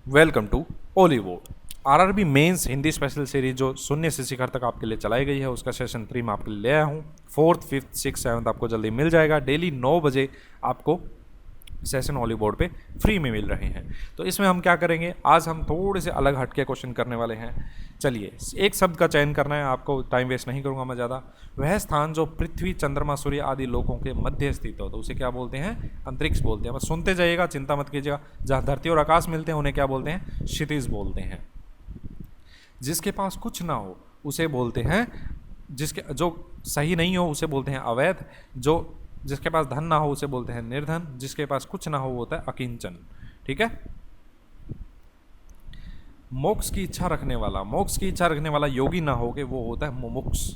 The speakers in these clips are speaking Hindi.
Welcome to Ollywood. RRB mains Hindi special series जो शून्य से शिखर तक आपके लिए चलाई गई है, उसका सेशन 3 मैं आपके लिए ले आया हूँ। 4th, 5th, 6th, 7th आपको जल्दी मिल जाएगा। डेली 9 बजे आपको सेशन ओलीवुड पे फ्री में मिल रहे हैं। तो इसमें हम क्या करेंगे, आज हम थोड़े से अलग हटके क्वेश्चन करने वाले हैं। चलिए, एक शब्द का चयन करना है आपको, टाइम वेस्ट नहीं करूंगा मैं ज़्यादा। वह स्थान जो पृथ्वी, चंद्रमा, सूर्य आदि लोकों के मध्य स्थित हो तो उसे क्या बोलते हैं? अंतरिक्ष बोलते हैं। बस सुनते जाइएगा, चिंता मत कीजिएगा। जहाँ धरती और आकाश मिलते हैं उन्हें क्या बोलते हैं? क्षितिज बोलते हैं। जिसके पास कुछ ना हो उसे बोलते हैं, जिसके जो सही नहीं हो उसे बोलते हैं अवैध। जिसके पास धन ना हो उसे बोलते हैं निर्धन। जिसके पास कुछ ना हो वो होता है अकिंचन। ठीक है। मोक्ष की इच्छा रखने वाला योगी ना हो के वो होता है मुमुक्ष।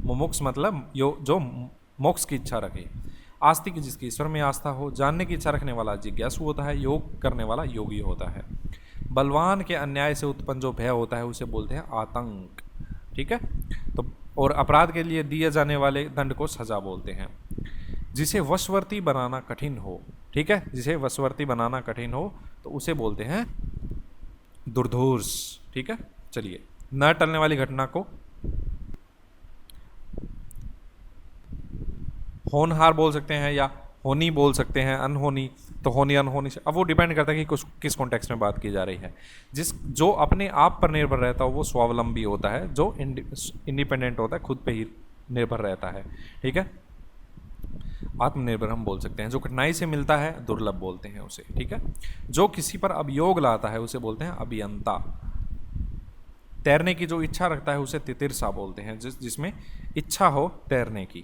मुमुक्ष मतलब जो मोक्ष की इच्छा रखे। आस्तिक जिसकी ईश्वर में आस्था हो। जानने की इच्छा रखने वाला जिज्ञासु होता है। योग करने वाला योगी होता है। बलवान के अन्याय से उत्पन्न जो भय होता है उसे बोलते हैं आतंक। ठीक है। तो और अपराध के लिए दिए जाने वाले दंड को सजा बोलते हैं। जिसे वशवर्ती बनाना कठिन हो, ठीक है, जिसे वशवर्ती बनाना कठिन हो तो उसे बोलते हैं दुर्धर्ष। ठीक है। चलिए, न टलने वाली घटना को होनहार बोल सकते हैं या होनी बोल सकते हैं, अनहोनी। तो होनी अनहोनी से अब वो डिपेंड करता है कि किस कॉन्टेक्स्ट में बात की जा रही है। जो अपने आप पर निर्भर रहता हो वो स्वावलंबी होता है। जो इंडिपेंडेंट होता है, खुद पे ही निर्भर रहता है। ठीक है। आत्मनिर्भर हम बोल सकते हैं। जो कठिनाई से मिलता है दुर्लभ बोलते हैं उसे। ठीक है। जो किसी पर अभियोग लाता है उसे बोलते हैं अभियंता। तैरने की जो इच्छा रखता है उसे तितिरसा बोलते हैं, जिसमें इच्छा हो तैरने की।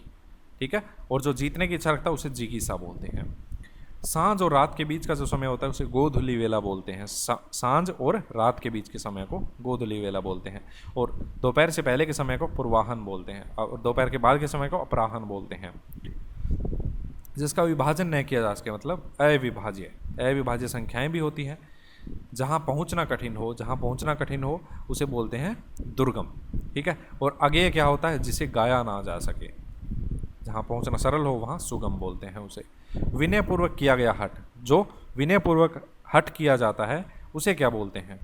ठीक है। और जो जीतने की इच्छा रखता है उसे जिगीसा बोलते हैं। सांझ और रात के बीच का जो समय होता है उसे गोधूली वेला बोलते हैं। सांझ और रात के बीच के समय को गोधूली वेला बोलते हैं। और दोपहर से पहले के समय को पूर्वाहन बोलते हैं। और दोपहर के बाद के समय को अपराहन बोलते हैं। जिसका विभाजन नहीं किया जा सके मतलब अविभाज्य संख्याएं भी होती हैं। जहाँ पहुँचना कठिन हो उसे बोलते हैं दुर्गम। ठीक है। और अगेय क्या होता है? जिसे गाया ना जा सके। जहाँ पहुँचना सरल हो वहाँ सुगम बोलते हैं उसे। विनयपूर्वक किया गया हठ, जो विनयपूर्वक हठ किया जाता है उसे क्या बोलते हैं?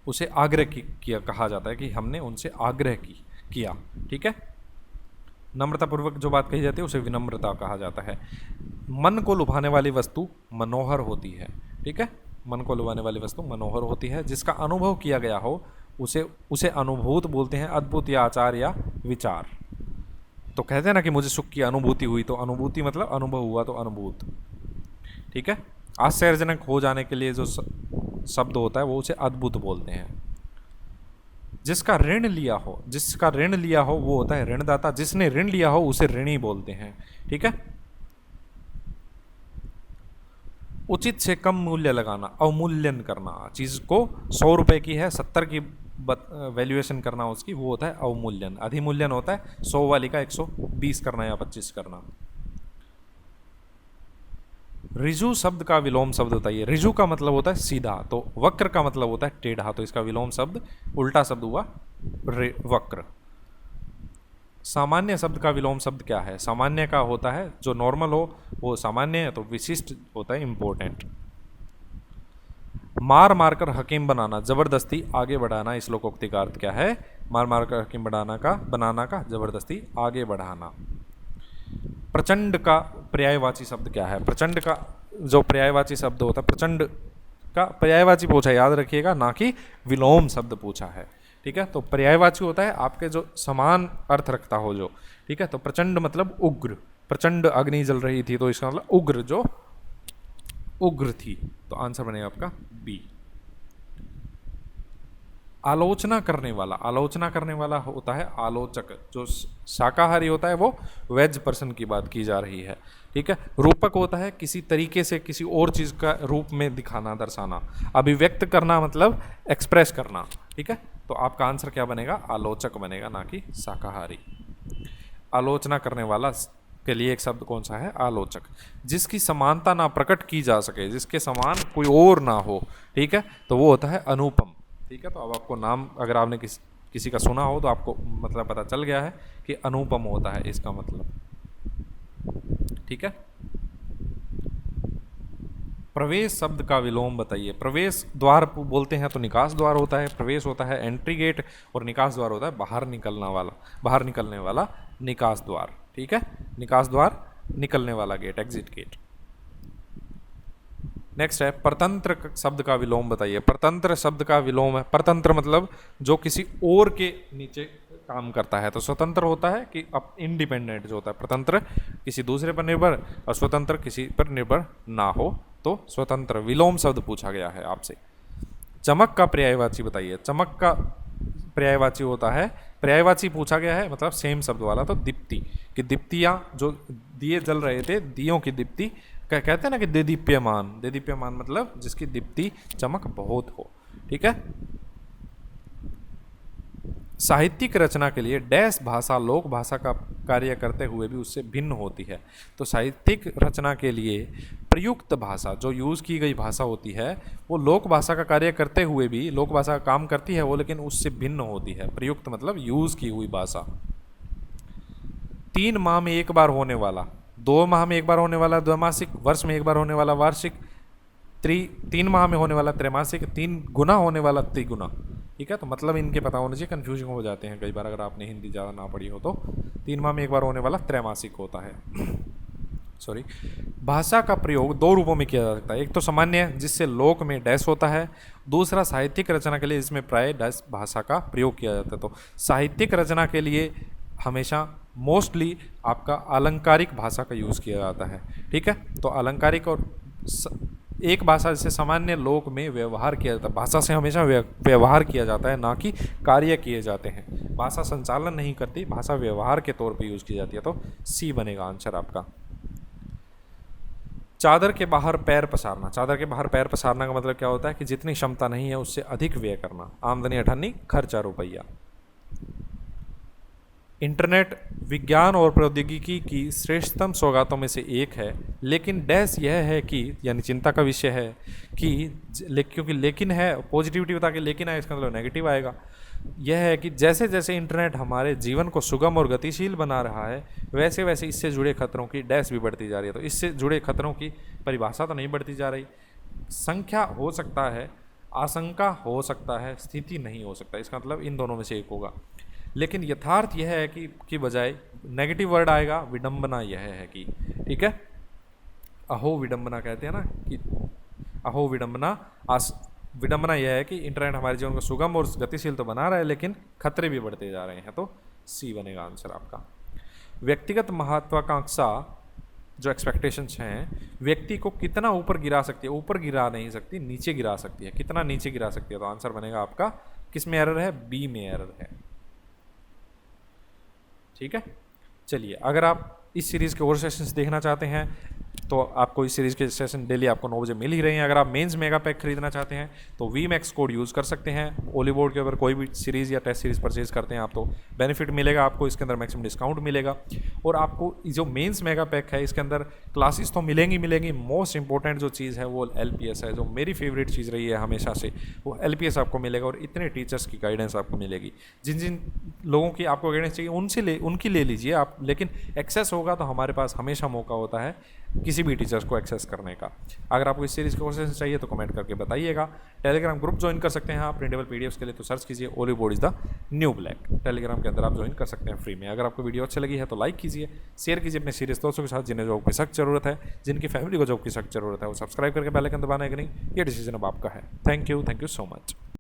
उसे आग्रह किया कहा जाता है कि हमने उनसे आग्रह किया। ठीक है। नम्रतापूर्वक जो बात कही जाती है उसे विनम्रता कहा जाता है। मन को लुभाने वाली वस्तु मनोहर होती है। ठीक है। मन को लुभाने वाली वस्तु मनोहर होती है। जिसका अनुभव किया गया हो उसे अनुभूत बोलते हैं। अद्भुत या आचार या विचार। तो कहते हैं ना कि मुझे सुख की अनुभूति हुई, तो अनुभूति मतलब अनुभव हुआ तो अनुभूत। ठीक है। आश्चर्यजनक हो जाने के लिए जो शब्द होता है वो उसे अद्भुत बोलते हैं। जिसका ऋण लिया हो वो होता है ऋणदाता। जिसने ऋण लिया हो उसे ऋणी बोलते हैं। ठीक है। उचित से कम मूल्य लगाना, अवमूल्यन करना। चीज को 100 रुपए की है 70 की वैल्यूएशन करना उसकी, वो होता है अवमूल्यन। अधिमूल्यन होता है 100 वाली का 120 करना या 25 करना। ऋजु शब्द का विलोम शब्द बताइए। ऋजु का मतलब होता है सीधा, तो वक्र का मतलब होता है टेढ़ा, तो इसका विलोम शब्द उल्टा शब्द हुआ वक्र। सामान्य शब्द का विलोम शब्द क्या है? सामान्य का होता है जो नॉर्मल हो वो सामान्य है, तो विशिष्ट होता है इंपॉर्टेंट। मार मारकर हकीम बनाना, जबरदस्ती आगे बढ़ाना। इस लोकोक्ति का अर्थ क्या है? मार मारकर हकीम बनाना का जबरदस्ती आगे बढ़ाना। प्रचंड का पर्यायवाची शब्द क्या है? प्रचंड का जो पर्यायवाची शब्द होता है, प्रचंड का पर्यायवाची पूछा, याद रखिएगा, ना कि विलोम शब्द पूछा है। ठीक है। तो पर्यायवाची होता है आपके जो समान अर्थ रखता हो जो। ठीक है। तो प्रचंड मतलब उग्र। प्रचंड अग्नि जल रही थी तो इसका मतलब उग्र, जो उग्र थी। तो आंसर बनेगा आपका बी। आलोचना करने वाला होता है आलोचक। जो शाकाहारी होता है वो वेज पर्सन की बात की जा रही है। ठीक है। रूपक होता है किसी तरीके से किसी और चीज का रूप में दिखाना, दर्शाना। अभिव्यक्त करना मतलब एक्सप्रेस करना। ठीक है। तो आपका आंसर क्या बनेगा? आलोचक बनेगा, ना कि शाकाहारी। आलोचना करने वाला के लिए एक शब्द कौन सा है? आलोचक। जिसकी समानता ना प्रकट की जा सके, जिसके समान कोई और ना हो। ठीक है। तो वो होता है अनुपम। ठीक है। तो अब आपको नाम अगर आपने किसी का सुना हो तो आपको मतलब पता चल गया है कि अनुपम होता है इसका मतलब। ठीक है। प्रवेश शब्द का विलोम बताइए। प्रवेश द्वार बोलते हैं तो निकास द्वार होता है, प्रवेश होता है एंट्री गेट, और निकास द्वार होता है बाहर निकलने वाला निकास द्वार। ठीक है, निकास द्वार निकलने वाला गेट, एग्जिट गेट। नेक्स्ट है परतंत्र शब्द का विलोम बताइए। परतंत्र शब्द का विलोम है, परतंत्र मतलब जो किसी और के नीचे काम करता है। तो स्वतंत्र होता है कि अब इंडिपेंडेंट जो होता है, परतंत्र किसी दूसरे पर निर्भर, और स्वतंत्र किसी पर निर्भर ना हो, तो स्वतंत्र। विलोम शब्द पूछा गया है आपसे। चमक का पर्यायवाची बताइए। चमक का पर्यायवाची होता है, पर्यायवाची पूछा गया है मतलब सेम शब्द वाला, तो दीप्ति, कि दीप्तियाँ जो दिए जल रहे थे, दियों की दीप्ति कहते हैं ना कि देदीप्यमान, देदीप्यमान मतलब जिसकी दीप्ति चमक बहुत हो। ठीक है। साहित्यिक रचना के लिए डैश भाषा लोक भाषा का कार्य करते हुए भी उससे भिन्न होती है। तो साहित्यिक रचना के लिए प्रयुक्त भाषा, जो यूज़ की गई भाषा होती है, वो लोक भाषा का कार्य करते हुए भी, लोक भाषा का काम करती है वो, लेकिन उससे भिन्न होती है। प्रयुक्त मतलब यूज़ की हुई भाषा। 3 माह में एक बार होने वाला, 2 माह में एक बार होने वाला द्वैमासिक, वर्ष में एक बार होने वाला वार्षिक, 3 माह में होने वाला त्रैमासिक, 3 गुना होने वाला त्रिगुना। ठीक है, तो मतलब इनके पता होने से कन्फ्यूजन हो जाते हैं कई बार, अगर आपने हिंदी ज़्यादा ना पढ़ी हो तो। 3 माह में एक बार होने वाला त्रैमासिक होता है। सॉरी। भाषा का प्रयोग 2 रूपों में किया जा सकता है। एक तो सामान्य, जिससे लोक में डैश होता है, दूसरा साहित्यिक रचना के लिए, इसमें प्राय डैश भाषा का प्रयोग किया जाता है। तो साहित्यिक रचना के लिए हमेशा मोस्टली आपका अलंकारिक भाषा का यूज़ किया जाता है। ठीक है, तो अलंकारिक और एक भाषा जिसे सामान्य लोक में व्यवहार किया जाता है, भाषा से हमेशा व्यवहार किया जाता है, ना कि कार्य किए जाते हैं। भाषा संचालन नहीं करती, भाषा व्यवहार के तौर पे यूज़ की जाती है। तो सी बनेगा आंसर आपका। चादर के बाहर पैर पसारना। चादर के बाहर पैर पसारना का मतलब क्या होता है कि जितनी क्षमता नहीं है उससे अधिक व्यय करना। आमदनी 98, खर्चा रुपया। इंटरनेट विज्ञान और प्रौद्योगिकी की श्रेष्ठतम सौगातों में से एक है, लेकिन डैश यह है कि, यानी चिंता का विषय है कि, क्योंकि लेकिन है, पॉजिटिविटी बता के लेकिन आए, इसका मतलब नेगेटिव आएगा। यह है कि जैसे जैसे इंटरनेट हमारे जीवन को सुगम और गतिशील बना रहा है, वैसे वैसे इससे जुड़े खतरों की डैश भी बढ़ती जा रही है। तो इससे जुड़े खतरों की परिभाषा तो नहीं बढ़ती जा रही, संख्या हो सकता है, आशंका हो सकता है, स्थिति नहीं हो सकता। इसका मतलब इन दोनों में से एक होगा। लेकिन यथार्थ यह है कि बजाय नेगेटिव वर्ड आएगा, विडंबना यह है कि, ठीक है, अहो विडंबना कहते हैं ना कि अहो विडंबना, विडंबना यह है कि इंटरनेट हमारे जीवन को सुगम और गतिशील तो बना रहा है, लेकिन खतरे भी बढ़ते जा रहे हैं। तो सी बनेगा आंसर आपका। व्यक्तिगत महत्वाकांक्षा, जो एक्सपेक्टेशंस हैं, व्यक्ति को कितना ऊपर गिरा सकती है? ऊपर गिरा नहीं सकती, नीचे गिरा सकती है। कितना नीचे गिरा सकती है? तो आंसर बनेगा आपका, किस में एरर है? बी में एरर है। ठीक है, चलिए, अगर आप इस सीरीज़ के और सेशंस देखना चाहते हैं तो आपको इस सीरीज़ के सेशन डेली आपको 9 बजे मिल ही रहे हैं। अगर आप मेंस मेगा पैक खरीदना चाहते हैं तो VMAX कोड यूज़ कर सकते हैं। ओलीबोर्ड के ऊपर कोई भी सीरीज़ या टेस्ट सीरीज़ परचेज करते हैं आप तो बेनिफिट मिलेगा आपको, इसके अंदर मैक्सिमम डिस्काउंट मिलेगा। और आपको जो मेंस मेगा पैक है इसके अंदर क्लासेस तो मिलेंगी। मोस्ट इंपॉर्टेंट जो चीज़ है वो LPS है, जो मेरी फेवरेट चीज़ रही है हमेशा से, वो LPS आपको मिलेगा। और इतने टीचर्स की गाइडेंस आपको मिलेगी, जिन जिन लोगों की आपको गाइडेंस चाहिए उनकी ले लीजिए आप, लेकिन एक्सेस होगा तो हमारे पास हमेशा मौका होता है किसी भी टीचर्स को एक्सेस करने का। अगर आपको इस सीरीज़ के कोर्सेज चाहिए तो कमेंट करके बताइएगा। टेलीग्राम ग्रुप ज्वाइन कर सकते हैं आप प्रिंटेबल PDFs के लिए, तो सर्च कीजिए Oliveboard is the new black. Telegram के अंदर आप ज्वाइन कर सकते हैं फ्री में। अगर आपको वीडियो अच्छी लगी है तो लाइक कीजिए, शेयर कीजिए अपने सीरीज दोस्तों के साथ, जिन्हें जॉब की सख्त जरूरत है, जिनकी फैमिली को जॉब की सख्त जरूरत है। वो सब्सक्राइब करके बेल आइकन दबाना है कि नहीं, ये डिसीजन अब आपका है। Thank you so much.